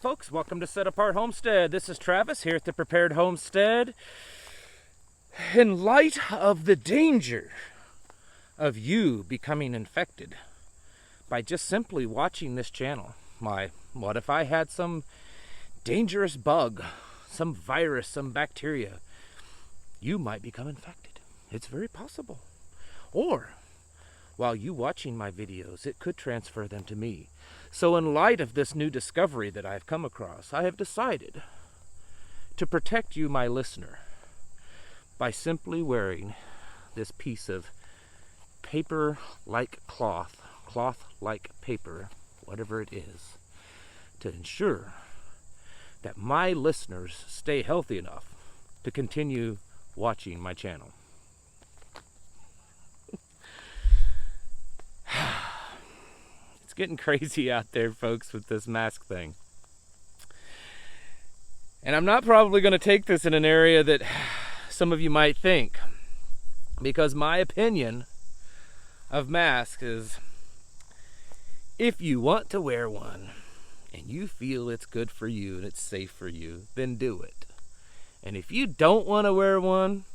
folks, welcome to Set Apart Homestead. This is Travis here at the Prepared Homestead. In light of the danger of you becoming infected by just simply watching this channel, what if I had some dangerous bug, some virus, some bacteria? You might become infected. It's very possible. Or, while you watching my videos, it could transfer them to me. So in light of this new discovery that I've come across, I have decided to protect you, my listener, by simply wearing this piece of paper-like cloth-like paper, whatever it is, to ensure that my listeners stay healthy enough to continue watching my channel. It's getting crazy out there, folks, with this mask thing. And I'm not probably going to take this in an area that some of you might think, because my opinion of masks is, if you want to wear one and you feel it's good for you and it's safe for you, then do it. And if you don't want to wear one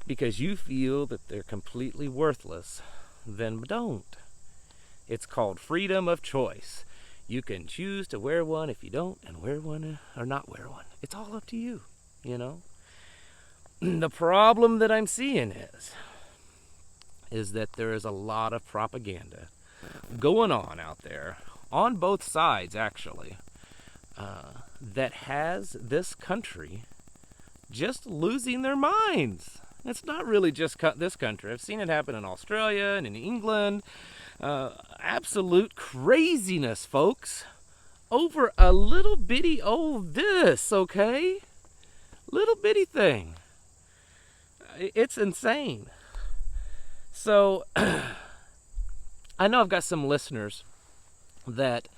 because you feel that they're completely worthless, then don't. It's called freedom of choice. You can choose to wear one if you don't, and wear one or not wear one. It's all up to you, you know. The problem that I'm seeing is that there is a lot of propaganda going on out there, on both sides actually, that has this country just losing their minds. It's not really just this country. I've seen it happen in Australia and in England. Absolute craziness, folks, over a little bitty old this, okay? Little bitty thing. It's insane. So, I know I've got some listeners that,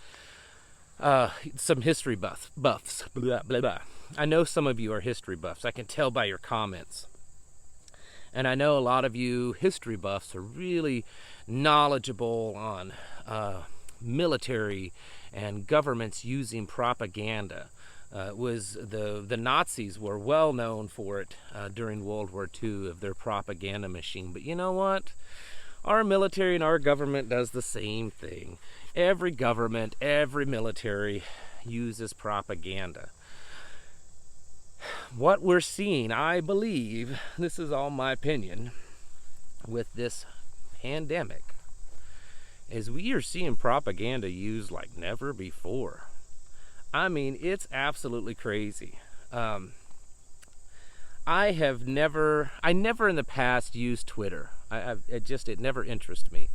some history buffs, blah, blah, blah. I know some of you are history buffs. I can tell by your comments. And I know a lot of you history buffs are really knowledgeable on military and governments using propaganda. The Nazis were well known for it during World War II, of their propaganda machine. But you know what? Our military and our government does the same thing. Every government, every military uses propaganda. What we're seeing, I believe, this is all my opinion, with this pandemic, is we are seeing propaganda used like never before. I mean, it's absolutely crazy. I never in the past used Twitter. It never interested me.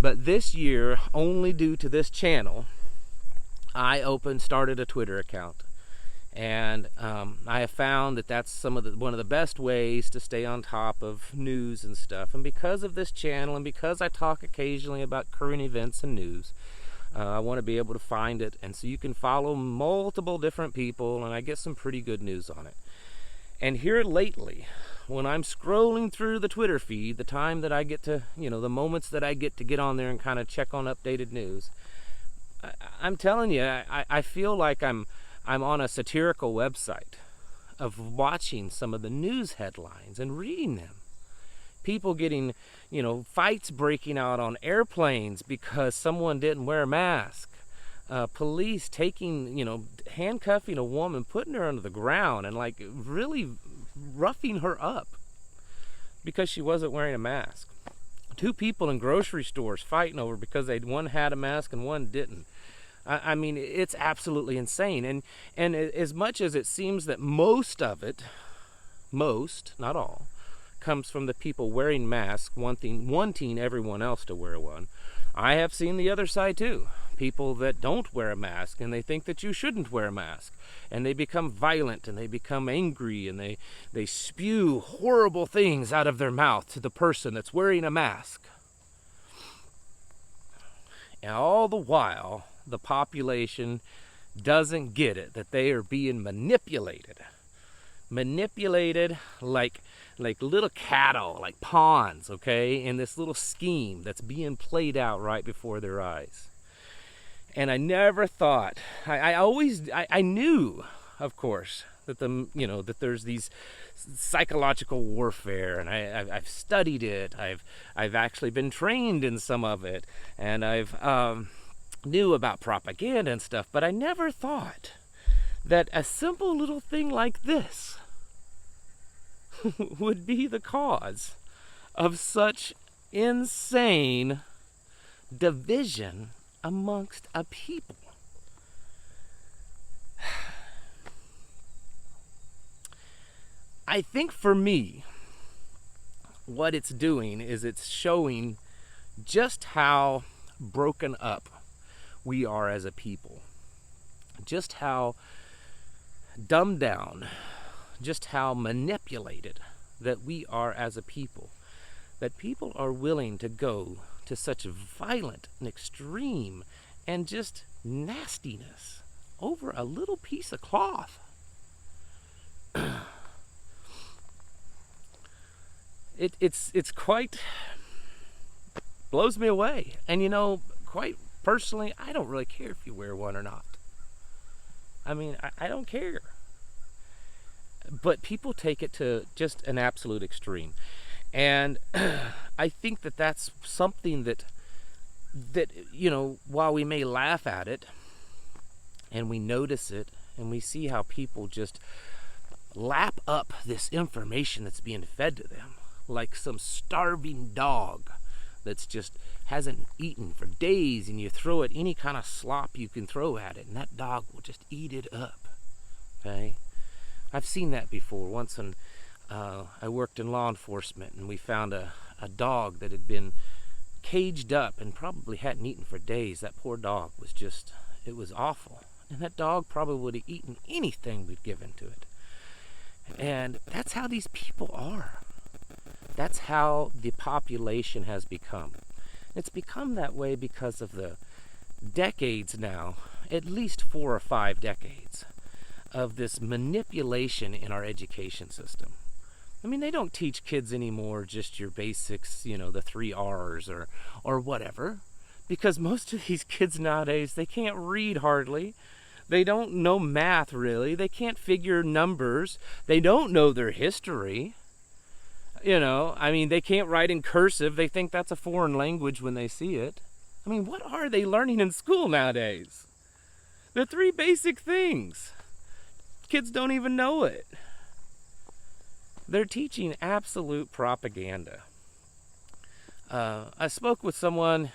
But this year, only due to this channel, I started a Twitter account. And I have found that that's one of the best ways to stay on top of news and stuff. And because of this channel, and because I talk occasionally about current events and news, I want to be able to find it. And so you can follow multiple different people, and I get some pretty good news on it. And here lately, when I'm scrolling through the Twitter feed, the time that I get to, the moments that I get on there and kind of check on updated news, I'm telling you, I feel like I'm on a satirical website of watching some of the news headlines and reading them. People getting, fights breaking out on airplanes because someone didn't wear a mask. Police handcuffing a woman, putting her under the ground and really roughing her up because she wasn't wearing a mask. 2 people in grocery stores fighting over because one had a mask and one didn't. I mean, it's absolutely insane. And as much as it seems that most of it, not all, comes from the people wearing masks, wanting everyone else to wear one, I have seen the other side too. People that don't wear a mask and they think that you shouldn't wear a mask. And they become violent and they become angry and they spew horrible things out of their mouth to the person that's wearing a mask. And all the while, the population doesn't get it, that they are being manipulated like little cattle, like pawns, okay, in this little scheme that's being played out right before their eyes. And I never thought, I knew, of course, that that there's these psychological warfare, and I've studied it. I've actually been trained in some of it, and I've knew about propaganda and stuff. But I never thought that a simple little thing like this would be the cause of such insane division amongst a people. I think for me, what it's doing is it's showing just how broken up we are as a people, just how dumbed down, just how manipulated that we are as a people, that people are willing to go to such violent and extreme and just nastiness over a little piece of cloth. It's quite blows me away. And quite personally, I don't really care if you wear one or not. I mean, I don't care. But people take it to just an absolute extreme. And I think that that's something that while we may laugh at it and we notice it and we see how people just lap up this information that's being fed to them like some starving dog that's just hasn't eaten for days, and you throw it any kind of slop you can throw at it and that dog will just eat it up. Okay? I've seen that before. Once when I worked in law enforcement, and we found a dog that had been caged up and probably hadn't eaten for days. That poor dog was just, it was awful. And that dog probably would have eaten anything we'd given to it. And that's how these people are. That's how the population has become. It's become that way because of the decades now, at least 4 or 5 decades, of this manipulation in our education system. I mean, they don't teach kids anymore just your basics, the 3 R's or whatever, because most of these kids nowadays, they can't read hardly. They don't know math really. They can't figure numbers. They don't know their history. I mean, they can't write in cursive. They think that's a foreign language when they see it. I mean, what are they learning in school nowadays? The 3 basic things. Kids don't even know it. They're teaching absolute propaganda. I spoke with someone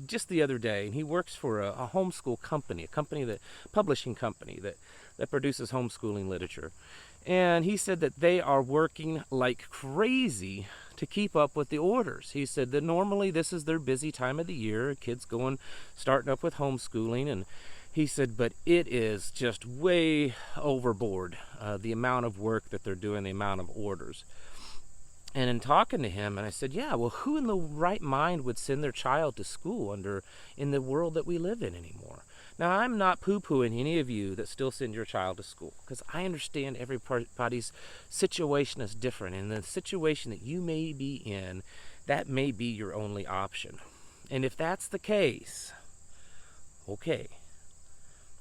just the other day, and he works for a homeschool company, publishing company that produces homeschooling literature. And he said that they are working like crazy to keep up with the orders. He said that normally this is their busy time of the year, kids starting up with homeschooling, and he said, but it is just way overboard, the amount of work that they're doing, the amount of orders. And in talking to him, and I said, yeah, well, who in the right mind would send their child to school in the world that we live in anymore? Now, I'm not poo-pooing any of you that still send your child to school, because I understand everybody's situation is different, and the situation that you may be in, that may be your only option. And if that's the case, okay.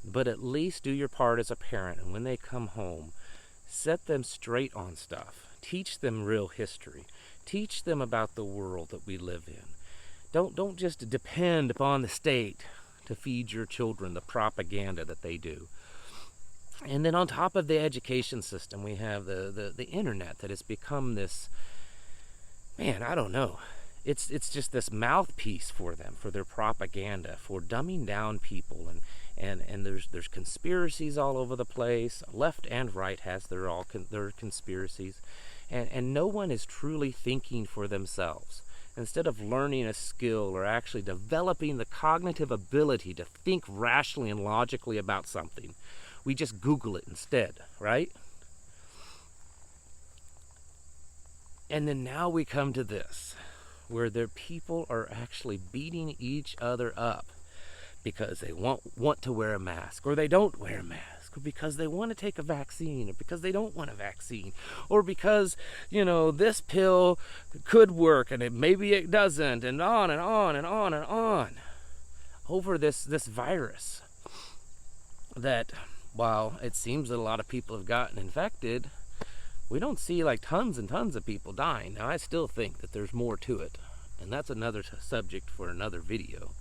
But at least do your part as a parent, and when they come home, set them straight on stuff. Teach them real history. Teach them about the world that we live in. Don't just depend upon the state to feed your children the propaganda that they do. And then on top of the education system, we have the internet that has become this, man, I don't know. It's just this mouthpiece for them, for their propaganda, for dumbing down people, and there's conspiracies all over the place. Left and right has their conspiracies, and no one is truly thinking for themselves. Instead of learning a skill or actually developing the cognitive ability to think rationally and logically about something, we just Google it instead, right? And then now we come to this, where their people are actually beating each other up because they want to wear a mask, or they don't wear a mask, or because they want to take a vaccine, or because they don't want a vaccine, or because, this pill could work and maybe it doesn't, and on and on and on and on. over this virus that, while it seems that a lot of people have gotten infected, we don't see like tons and tons of people dying. Now, I still think that there's more to it, and that's another subject for another video.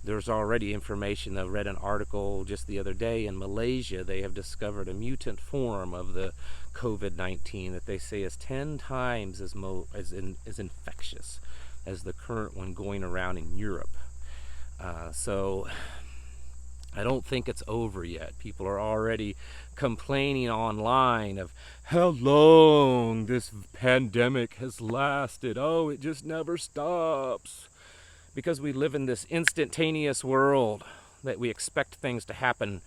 There's already information. I read an article just the other day in Malaysia. They have discovered a mutant form of the COVID-19 that they say is 10 times as infectious as the current one going around in Europe. So I don't think it's over yet. People are already complaining online of how long this pandemic has lasted. Oh, it just never stops. Because we live in this instantaneous world that we expect things to happen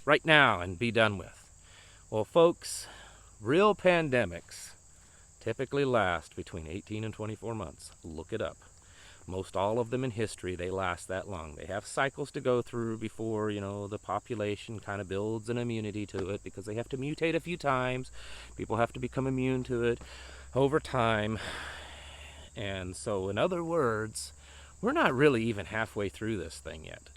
right now and be done with. Well, folks, real pandemics typically last between 18 and 24 months. Look it up. Most all of them in history, they last that long. They have cycles to go through before, the population kind of builds an immunity to it, because they have to mutate a few times. People have to become immune to it over time. And so, in other words, we're not really even halfway through this thing yet.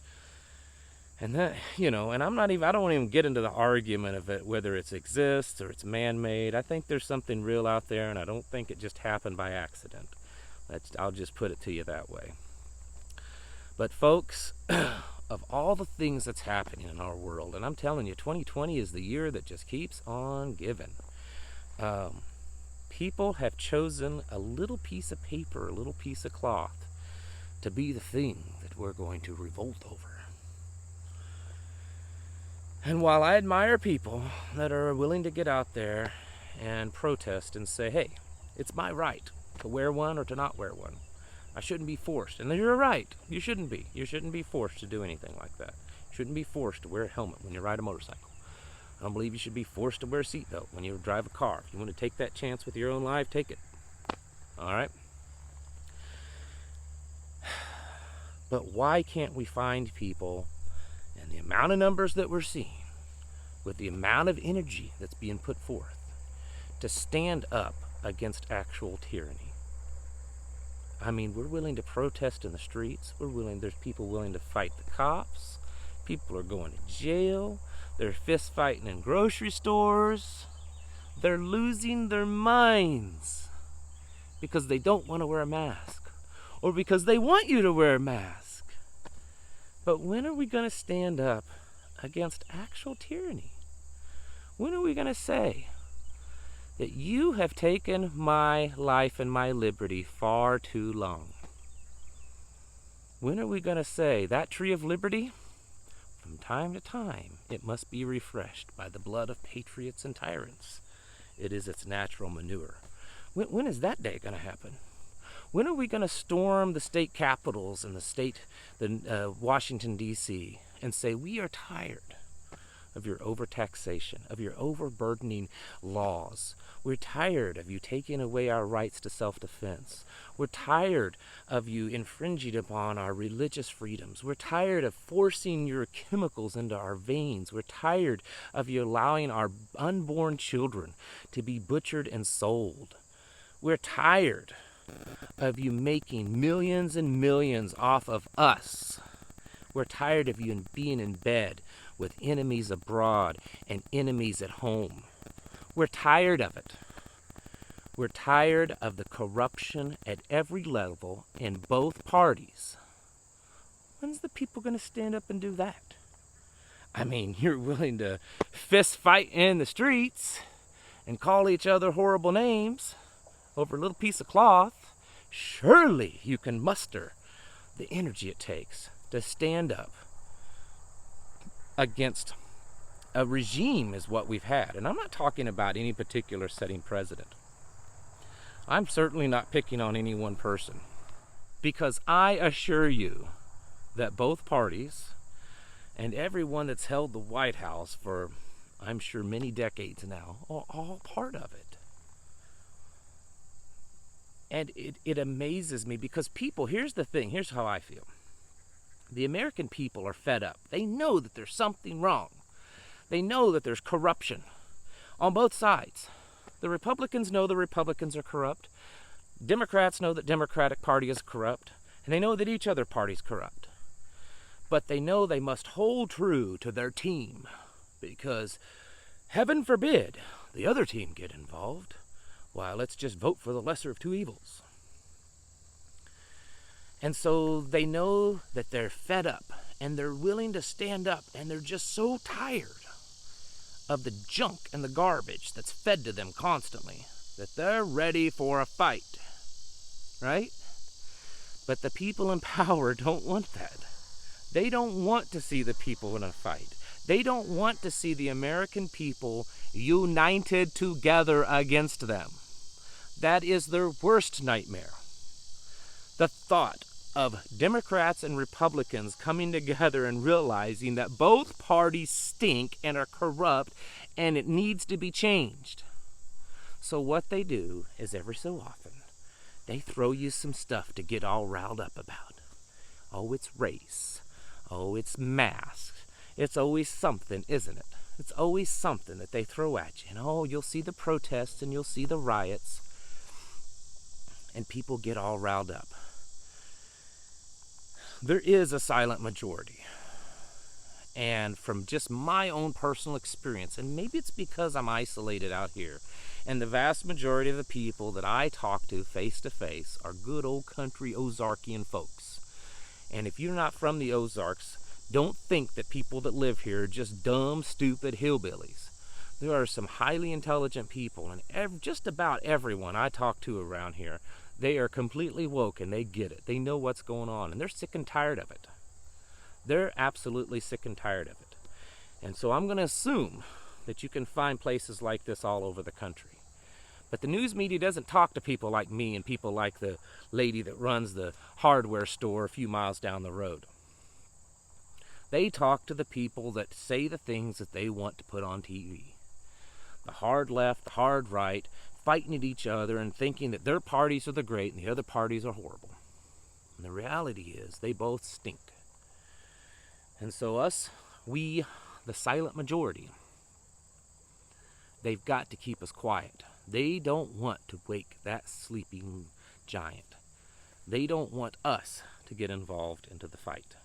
And that, and I don't even get into the argument of it, whether it exists or it's man-made. I think there's something real out there, and I don't think it just happened by accident. I'll just put it to you that way. But folks, of all the things that's happening in our world, and I'm telling you, 2020 is the year that just keeps on giving. People have chosen a little piece of paper, a little piece of cloth, to be the thing that we're going to revolt over. And while I admire people that are willing to get out there and protest and say, hey, it's my right to wear one or to not wear one. I shouldn't be forced. And you're right, you shouldn't be. You shouldn't be forced to do anything like that. You shouldn't be forced to wear a helmet when you ride a motorcycle. I don't believe you should be forced to wear a seatbelt when you drive a car. If you want to take that chance with your own life, take it. All right? But why can't we find people, and the amount of numbers that we're seeing, with the amount of energy that's being put forth, to stand up against actual tyranny? I mean, we're willing to protest in the streets. There's people willing to fight the cops. People are going to jail. They're fist fighting in grocery stores. They're losing their minds because they don't want to wear a mask, or because they want you to wear a mask. But when are we going to stand up against actual tyranny? When are we going to say that you have taken my life and my liberty far too long? When are we going to say that tree of liberty, from time to time, it must be refreshed by the blood of patriots and tyrants? It is its natural manure. When is that day going to happen? When are we going to storm the state capitals and Washington, D.C., and say, we are tired of your overtaxation, of your overburdening laws. We're tired of you taking away our rights to self-defense. We're tired of you infringing upon our religious freedoms. We're tired of forcing your chemicals into our veins. We're tired of you allowing our unborn children to be butchered and sold. We're tired of you making millions and millions off of us. We're tired of you being in bed with enemies abroad and enemies at home. We're tired of it. We're tired of the corruption at every level in both parties. When's the people going to stand up and do that? I mean, you're willing to fist fight in the streets and call each other horrible names over a little piece of cloth. Surely you can muster the energy it takes to stand up against a regime is what we've had. And I'm not talking about any particular sitting president. I'm certainly not picking on any one person, because I assure you that both parties and everyone that's held the White House for, I'm sure, many decades now are all part of it. And it amazes me, because people, here's the thing, here's how I feel. The American people are fed up. They know that there's something wrong. They know that there's corruption on both sides. The Republicans know the Republicans are corrupt. Democrats know that Democratic Party is corrupt. And they know that each other party's corrupt. But they know they must hold true to their team, because heaven forbid the other team get involved. Why, let's just vote for the lesser of two evils. And so they know that they're fed up, and they're willing to stand up, and they're just so tired of the junk and the garbage that's fed to them constantly that they're ready for a fight, right? But the people in power don't want that. They don't want to see the people in a fight. They don't want to see the American people united together against them. That is their worst nightmare. The thought of Democrats and Republicans coming together and realizing that both parties stink and are corrupt and it needs to be changed. So what they do is every so often, they throw you some stuff to get all riled up about. Oh, it's race. Oh, it's masks. It's always something, isn't it? It's always something that they throw at you. And oh, you'll see the protests and you'll see the riots. And people get all riled up. There is a silent majority. And from just my own personal experience, and maybe it's because I'm isolated out here, and the vast majority of the people that I talk to face are good old country Ozarkian folks. And if you're not from the Ozarks, don't think that people that live here are just dumb, stupid hillbillies. There are some highly intelligent people, and just about everyone I talk to around here, they are completely woke and they get it. They know what's going on, and they're sick and tired of it. They're absolutely sick and tired of it. And so I'm going to assume that you can find places like this all over the country. But the news media doesn't talk to people like me and people like the lady that runs the hardware store a few miles down the road. They talk to the people that say the things that they want to put on TV. The hard left, the hard right, fighting at each other and thinking that their parties are the great and the other parties are horrible. And the reality is they both stink. And so we, the silent majority, they've got to keep us quiet. They don't want to wake that sleeping giant. They don't want us to get involved into the fight.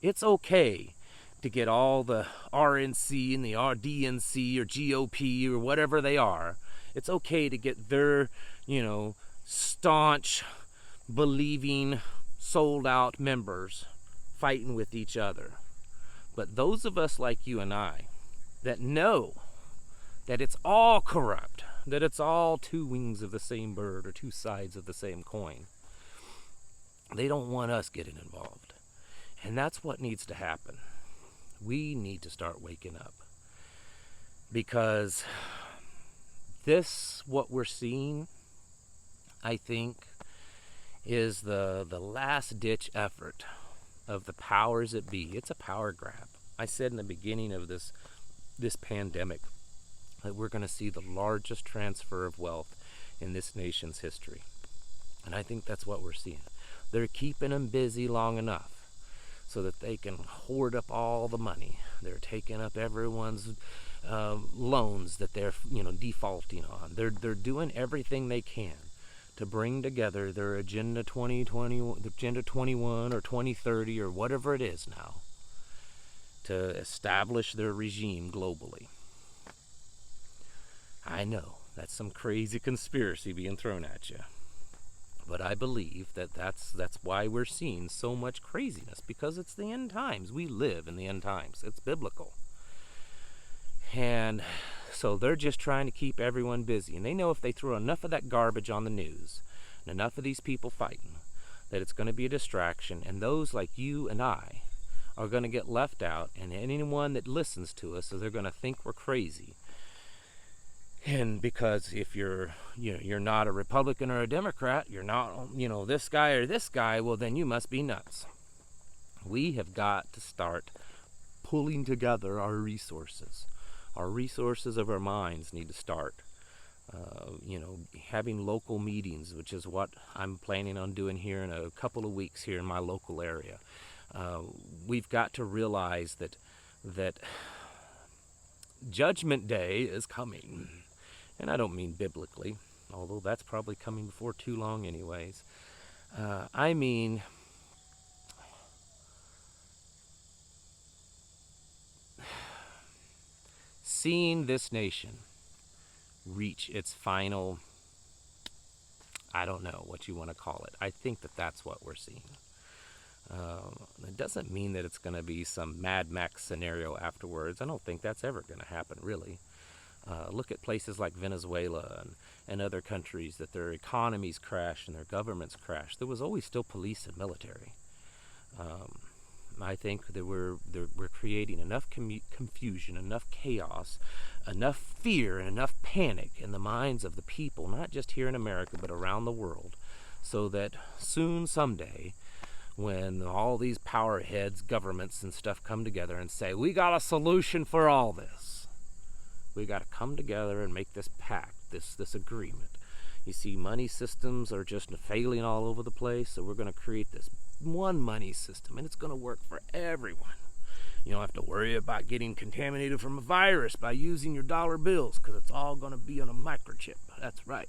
It's okay to get all the RNC and the RDNC or GOP or whatever they are. It's okay to get their, staunch, believing, sold-out members fighting with each other. But those of us like you and I that know that it's all corrupt, that it's all two wings of the same bird or two sides of the same coin, they don't want us getting involved. And that's what needs to happen. We need to start waking up. Because what we're seeing, I think, is the last-ditch effort of the powers that be. It's a power grab. I said in the beginning of this pandemic that we're going to see the largest transfer of wealth in this nation's history. And I think that's what we're seeing. They're keeping them busy long enough so that they can hoard up all the money. They're taking up everyone's loans that they're defaulting on. They're doing everything they can to bring together their Agenda 2020, Agenda 21 or 2030 or whatever it is now, to establish their regime globally. I know that's some crazy conspiracy being thrown at you. But I believe that's why we're seeing so much craziness, because it's the end times. We live in the end times. It's biblical. And so they're just trying to keep everyone busy. And they know if they throw enough of that garbage on the news and enough of these people fighting, that it's going to be a distraction. And those like you and I are going to get left out. And anyone that listens to us, they're going to think we're crazy. And because if you're not a Republican or a Democrat, you're not, this guy or this guy, well, then you must be nuts. We have got to start pulling together our resources. Our resources of our minds need to start, having local meetings, which is what I'm planning on doing here in a couple of weeks here in my local area. We've got to realize that Judgment Day is coming. And I don't mean biblically, although that's probably coming before too long anyways. I mean seeing this nation reach its final, I don't know what you want to call it. I think that that's what we're seeing. It doesn't mean that it's going to be some Mad Max scenario afterwards. I don't think that's ever going to happen, really. Look at places like Venezuela and other countries that their economies crash and their governments crash. There was always still police and military. I think that we're creating enough confusion, enough chaos, enough fear, and enough panic in the minds of the people, not just here in America, but around the world, so that soon, someday, when all these power heads, governments, and stuff come together and say, we got a solution for all this, we got to come together and make this pact, this agreement. You see, money systems are just failing all over the place, so we're going to create this one money system, and it's going to work for everyone. You don't have to worry about getting contaminated from a virus by using your dollar bills, because it's all going to be on a microchip. That's right.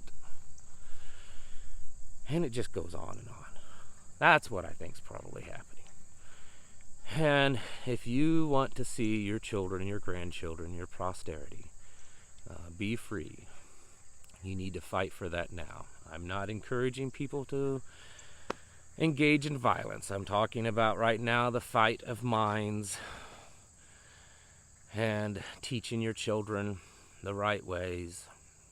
And it just goes on and on. That's what I think is probably happening. And if you want to see your children and your grandchildren, your posterity, be free, you need to fight for that now. I'm not encouraging people to engage in violence. I'm talking about right now the fight of minds and teaching your children the right ways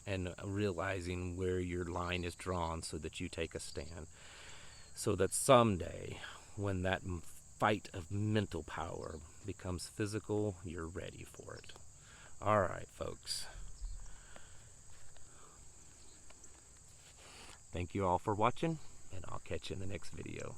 and realizing where your line is drawn so that you take a stand. So that someday, when that fight of mental power becomes physical, you're ready for it. All right, folks. Thank you all for watching, and I'll catch you in the next video.